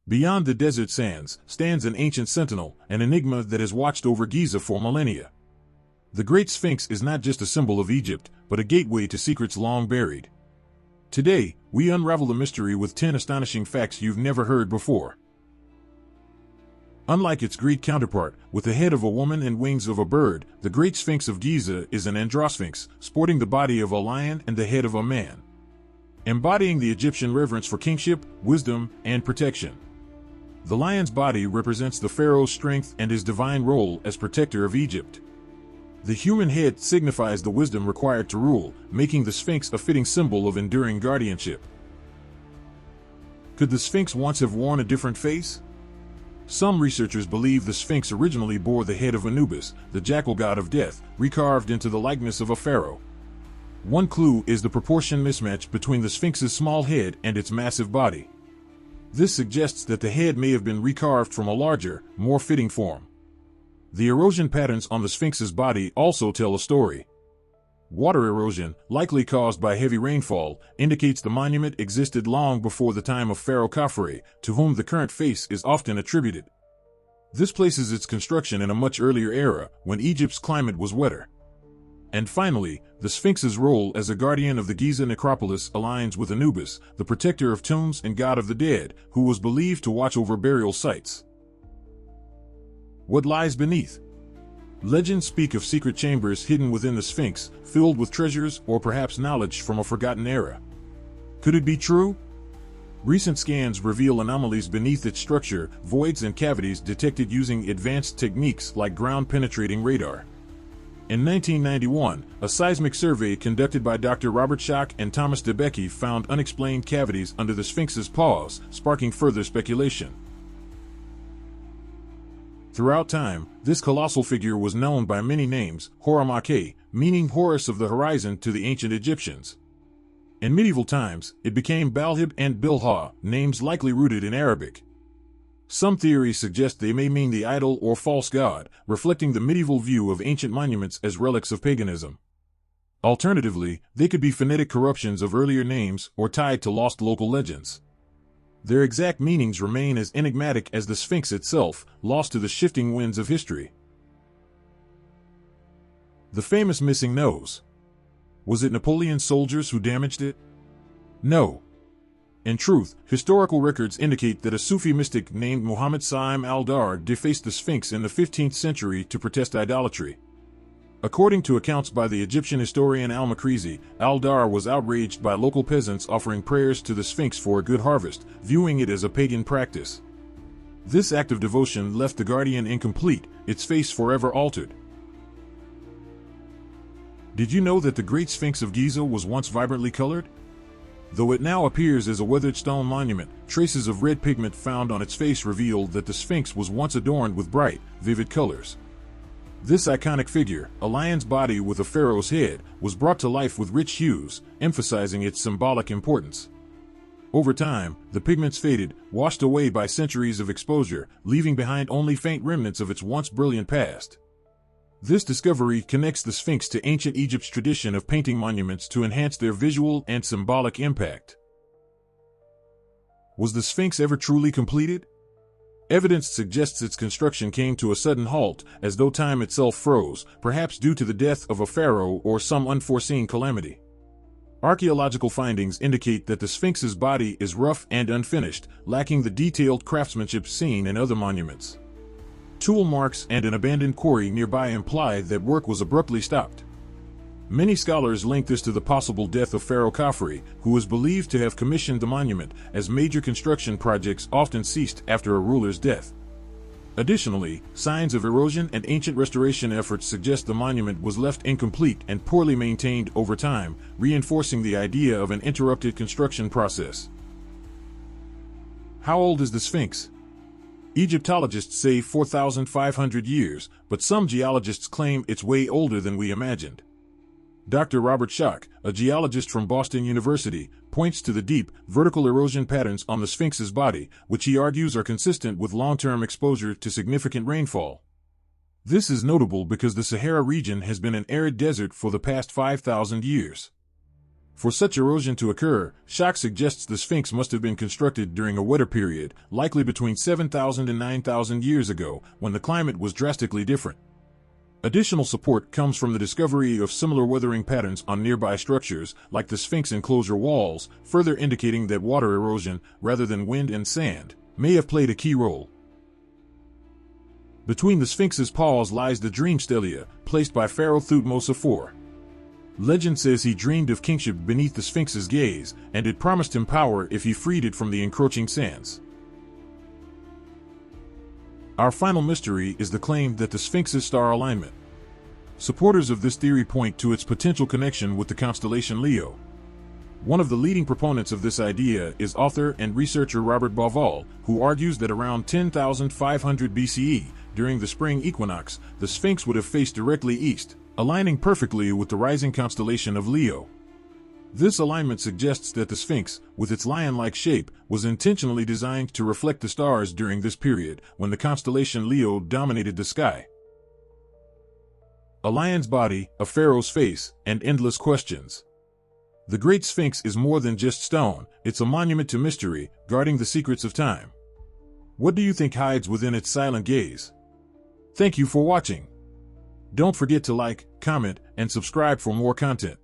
Beyond the desert sands stands an ancient sentinel, an enigma that has watched over Giza for millennia. The Great Sphinx is not just a symbol of Egypt, but a gateway to secrets long buried. Today, we unravel the mystery with 10 astonishing facts you've never heard before. Unlike its Greek counterpart, with the head of a woman and wings of a bird, the Great Sphinx of Giza is an androsphinx, sporting the body of a lion and the head of a man, embodying the Egyptian reverence for kingship, wisdom, and protection. The lion's body represents the pharaoh's strength and his divine role as protector of Egypt. The human head signifies the wisdom required to rule, making the Sphinx a fitting symbol of enduring guardianship. Could the Sphinx once have worn a different face? Some researchers believe the Sphinx originally bore the head of Anubis, the jackal god of death, recarved into the likeness of a pharaoh. One clue is the proportion mismatch between the Sphinx's small head and its massive body. This suggests that the head may have been recarved from a larger, more fitting form. The erosion patterns on the Sphinx's body also tell a story. Water erosion, likely caused by heavy rainfall, indicates the monument existed long before the time of Pharaoh Khafre, to whom the current face is often attributed. This places its construction in a much earlier era, when Egypt's climate was wetter. And finally, the Sphinx's role as a guardian of the Giza necropolis aligns with Anubis, the protector of tombs and god of the dead, who was believed to watch over burial sites. What lies beneath? Legends speak of secret chambers hidden within the Sphinx, filled with treasures or perhaps knowledge from a forgotten era. Could it be true? Recent scans reveal anomalies beneath its structure, voids and cavities detected using advanced techniques like ground-penetrating radar. In 1991, a seismic survey conducted by Dr. Robert Schoch and Thomas DeBecke found unexplained cavities under the Sphinx's paws, sparking further speculation. Throughout time, this colossal figure was known by many names, Horamake, meaning Horus of the horizon to the ancient Egyptians. In medieval times, it became Balhib and Bilha, names likely rooted in Arabic. Some theories suggest they may mean the idol or false god, reflecting the medieval view of ancient monuments as relics of paganism. Alternatively, they could be phonetic corruptions of earlier names or tied to lost local legends. Their exact meanings remain as enigmatic as the Sphinx itself, lost to the shifting winds of history. The famous missing nose. Was it Napoleon's soldiers who damaged it? No. In truth, historical records indicate that a Sufi mystic named Muhammad Sa'im al-Dar defaced the Sphinx in the 15th century to protest idolatry. According to accounts by the Egyptian historian al-Makrizi, al-Dar was outraged by local peasants offering prayers to the Sphinx for a good harvest, viewing it as a pagan practice. This act of devotion left the guardian incomplete, its face forever altered. Did you know that the Great Sphinx of Giza was once vibrantly colored? Though it now appears as a weathered stone monument, traces of red pigment found on its face reveal that the Sphinx was once adorned with bright, vivid colors. This iconic figure, a lion's body with a pharaoh's head, was brought to life with rich hues, emphasizing its symbolic importance. Over time, the pigments faded, washed away by centuries of exposure, leaving behind only faint remnants of its once brilliant past. This discovery connects the Sphinx to ancient Egypt's tradition of painting monuments to enhance their visual and symbolic impact. Was the Sphinx ever truly completed? Evidence suggests its construction came to a sudden halt, as though time itself froze, perhaps due to the death of a pharaoh or some unforeseen calamity. Archaeological findings indicate that the Sphinx's body is rough and unfinished, lacking the detailed craftsmanship seen in other monuments. Tool marks and an abandoned quarry nearby imply that work was abruptly stopped. Many scholars link this to the possible death of Pharaoh Khafre, who is believed to have commissioned the monument, as major construction projects often ceased after a ruler's death. Additionally, signs of erosion and ancient restoration efforts suggest the monument was left incomplete and poorly maintained over time, reinforcing the idea of an interrupted construction process. How old is the Sphinx? Egyptologists say 4,500 years, but some geologists claim it's way older than we imagined. Dr. Robert Schoch, a geologist from Boston University, points to the deep, vertical erosion patterns on the Sphinx's body, which he argues are consistent with long-term exposure to significant rainfall. This is notable because the Sahara region has been an arid desert for the past 5,000 years. For such erosion to occur, Schoch suggests the Sphinx must have been constructed during a wetter period, likely between 7,000 and 9,000 years ago, when the climate was drastically different. Additional support comes from the discovery of similar weathering patterns on nearby structures, like the Sphinx enclosure walls, further indicating that water erosion, rather than wind and sand, may have played a key role. Between the Sphinx's paws lies the Dream Stela, placed by Pharaoh Thutmose IV. Legend says he dreamed of kingship beneath the Sphinx's gaze, and it promised him power if he freed it from the encroaching sands. Our final mystery is the claim that the Sphinx's star alignment. Supporters of this theory point to its potential connection with the constellation Leo. One of the leading proponents of this idea is author and researcher Robert Bauval, who argues that around 10,500 BCE, during the spring equinox, the Sphinx would have faced directly east, aligning perfectly with the rising constellation of Leo. This alignment suggests that the Sphinx, with its lion-like shape, was intentionally designed to reflect the stars during this period, when the constellation Leo dominated the sky. A lion's body, a pharaoh's face, and endless questions. The Great Sphinx is more than just stone, it's a monument to mystery, guarding the secrets of time. What do you think hides within its silent gaze? Thank you for watching. Don't forget to like, comment, and subscribe for more content.